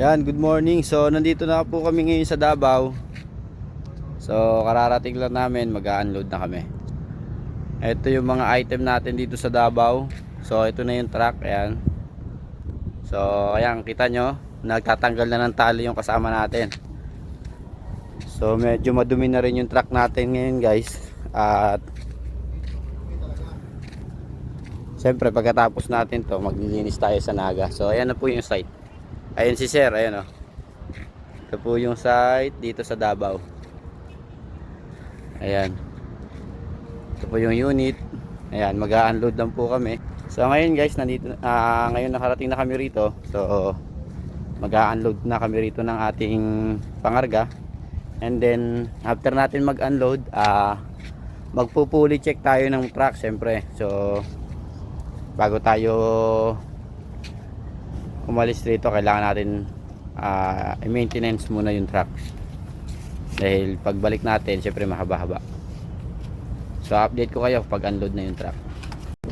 Yan, good morning. So, nandito na po kami ngayon sa Davao. So, kararating lang namin, mag-unload na kami. Ito yung mga item natin dito sa Davao. So, ito na yung truck, ayan. So, ayan, kita nyo, nagtatanggal na ng tali yung kasama natin. So, medyo madumi na rin yung truck natin ngayon, guys. At siyempre, pagkatapos natin to, maglilinis tayo sa Naga. So, ayan na po yung site. Ayun si Sir, ayun o. Ito po yung site dito sa Davao. Ayan. Ito po yung unit. Ayan, mag-unload lang po kami. So ngayon guys, nandito ngayon nakarating na kami rito. So mag-unload na kami rito ng ating pangarga. And then after natin mag-unload, magpupuli check tayo ng truck syempre. So bago tayo umalis dito, kailangan natin i-maintenance muna yung truck dahil pagbalik natin syempre mahaba-haba. So update ko kayo pag unload na yung truck.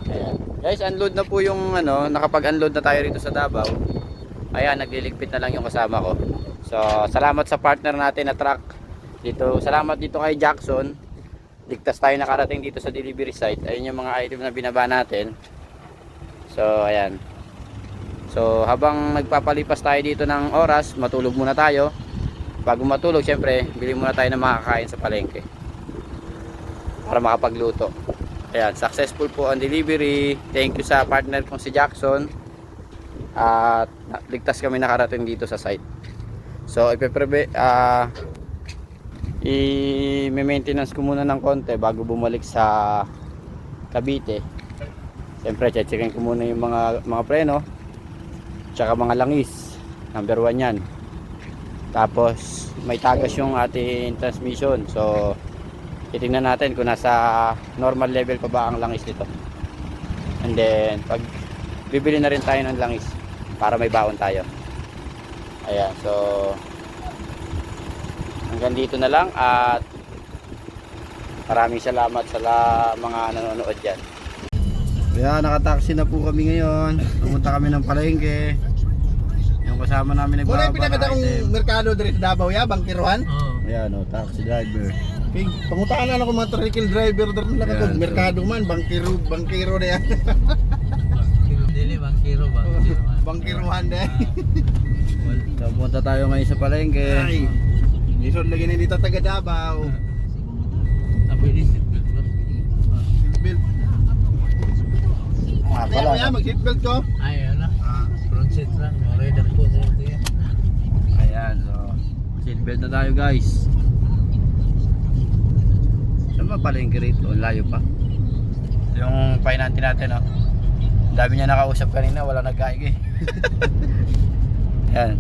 Ayan. Guys, unload na po yung nakapag-unload na tayo rito sa Davao. Ayan, nagliligpit na lang yung kasama ko. So salamat sa partner natin na truck dito. Salamat dito kay Jackson. Ligtas tayo nakarating dito sa delivery site. Ayun yung mga item na binaba natin. So ayan. So habang nagpapalipas tayo dito ng oras, matulog muna tayo. Bago matulog, syempre, bili muna tayo ng makakain sa palengke para makapagluto. Ayan, successful po ang delivery. Thank you sa partner kong si Jackson. At ligtas kami nakarating dito sa site. So i-maintenance ko muna ng konti bago bumalik sa Cavite. Syempre, checkin ko muna yung mga preno tsaka mga langis, number 1 yan. Tapos may tagas yung ating transmission, so titingnan natin kung nasa normal level pa ba ang langis nito. And then pag bibili na rin tayo ng langis para may baon tayo. Ayan, so hanggang dito na lang at maraming salamat sa mga nanonood dyan. Kaya nakataksi na po kami ngayon. Pumunta kami ng palengke. Yung kasama namin nagbababa. Muna yung pinakadaong merkado dito sa Davao ya, bangkiruhan. Ayan o, taxi driver. Okay, pangutaan na ako mga tricycle driver dito na Ayan, ako. Merkado man, bangkiro na yan. Dili bangkiro. Bangkiruhan na yan. So, pumunta tayo ngayon sa palengke. Ay, lisod lagi na dito taga Davao. Apoy di seatbelt bro. Seatbelt. Pala. Kaya mag-seatbelt ko. Ay ano. Front seat lang. Rider po sa ito yan. Ayan, so seatbelt na tayo guys. Saan ba palengke rito? Ang layo pa. Yung painante natin oh. Dami niya nakausap kanina, wala nagkaig eh. Ayan.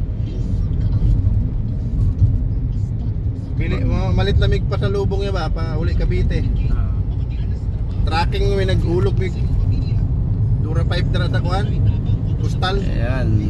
Malit lamig pa sa lubong niya ba? Pa uli Cavite. Tracking may nag-ulog. Dura 5 na sa kuhan. Postal. Ayan.